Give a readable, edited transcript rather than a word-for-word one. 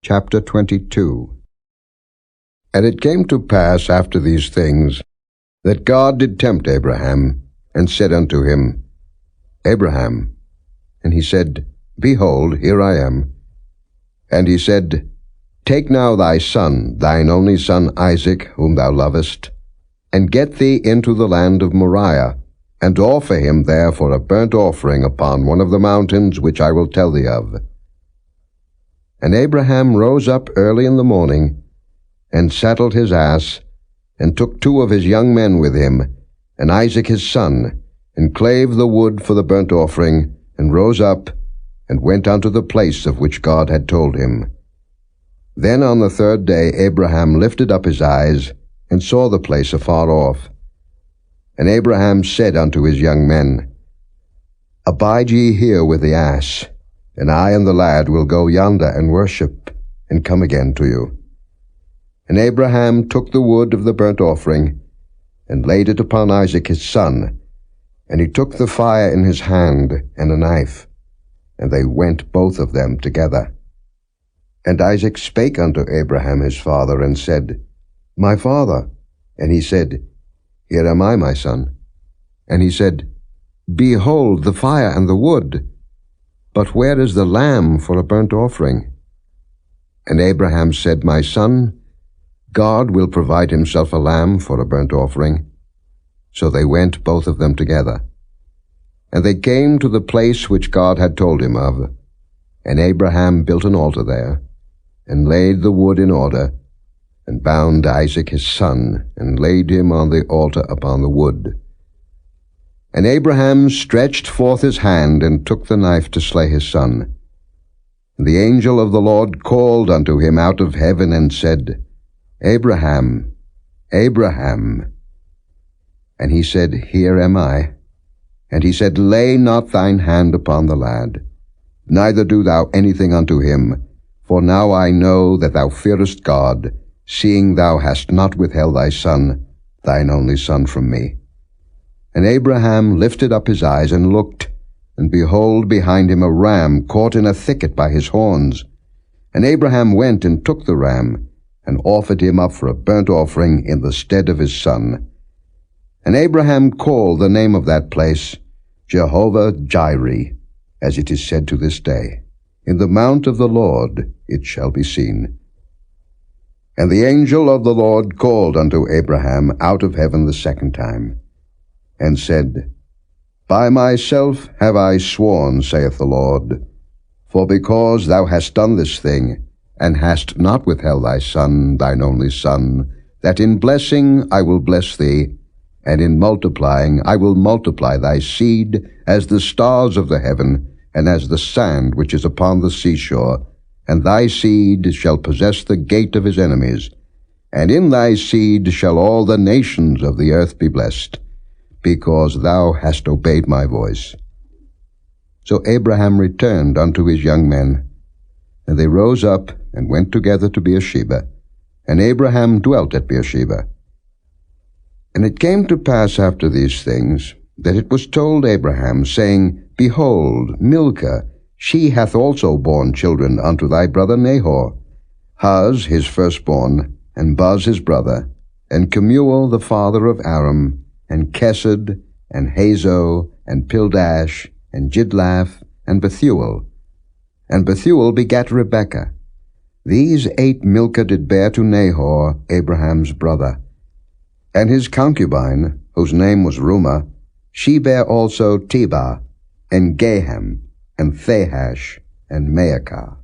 Chapter 22. And it came to pass after these things, that God did tempt Abraham, and said unto him, Abraham. And he said, Behold, here I am. And he said, Take now thy son, thine only son Isaac, whom thou lovest, and get thee into the land of Moriah, and offer him there for a burnt offering upon one of the mountains which I will tell thee of. And Abraham rose up early in the morning, and saddled his ass, and took 2 of his young men with him, and Isaac his son, and clave the wood for the burnt offering, and rose up, and went unto the place of which God had told him. Then on the 3rd day Abraham lifted up his eyes, and saw the place afar off. And Abraham said unto his young men, Abide ye here with the ass, and I and the lad will go yonder and worship, and come again to you. And Abraham took the wood of the burnt offering, and laid it upon Isaac his son, and he took the fire in his hand and a knife, and they went both of them together. And Isaac spake unto Abraham his father, and said, My father. And he said, Here am I, my son. And he said, Behold the fire and the wood, but where is the lamb for a burnt offering? And Abraham said, My son, God will provide himself a lamb for a burnt offering. So they went both of them together. And they came to the place which God had told him of. And Abraham built an altar there, and laid the wood in order, and bound Isaac his son, and laid him on the altar upon the wood. And Abraham stretched forth his hand, and took the knife to slay his son. And the angel of the Lord called unto him out of heaven, and said, Abraham, Abraham. And he said, Here am I. And he said, Lay not thine hand upon the lad, neither do thou anything unto him, for now I know that thou fearest God, seeing thou hast not withheld thy son, thine only son, from me. And Abraham lifted up his eyes and looked, and behold, behind him a ram caught in a thicket by his horns. And Abraham went and took the ram, and offered him up for a burnt offering in the stead of his son. And Abraham called the name of that place Jehovah-Jireh, as it is said to this day, In the mount of the Lord it shall be seen. And the angel of the Lord called unto Abraham out of heaven the 2nd time, and said, By myself have I sworn, saith the Lord, for because thou hast done this thing, and hast not withheld thy son, thine only son, that in blessing I will bless thee, and in multiplying I will multiply thy seed as the stars of the heaven, and as the sand which is upon the seashore, and thy seed shall possess the gate of his enemies, and in thy seed shall all the nations of the earth be blessed, because thou hast obeyed my voice. So Abraham returned unto his young men, and they rose up and went together to Beersheba, and Abraham dwelt at Beersheba. And it came to pass after these things, that it was told Abraham, saying, Behold, Milcah, she hath also borne children unto thy brother Nahor, Huz his firstborn, and Buz his brother, and Kemuel the father of Aram, and Kesed, and Hazo, and Pildash, and Jidlaph, and Bethuel. And Bethuel begat Rebekah. These 8 Milcah did bear to Nahor, Abraham's brother. And his concubine, whose name was Reumah, she bare also Tebah, and Gaham, and Thahash, and Maacah.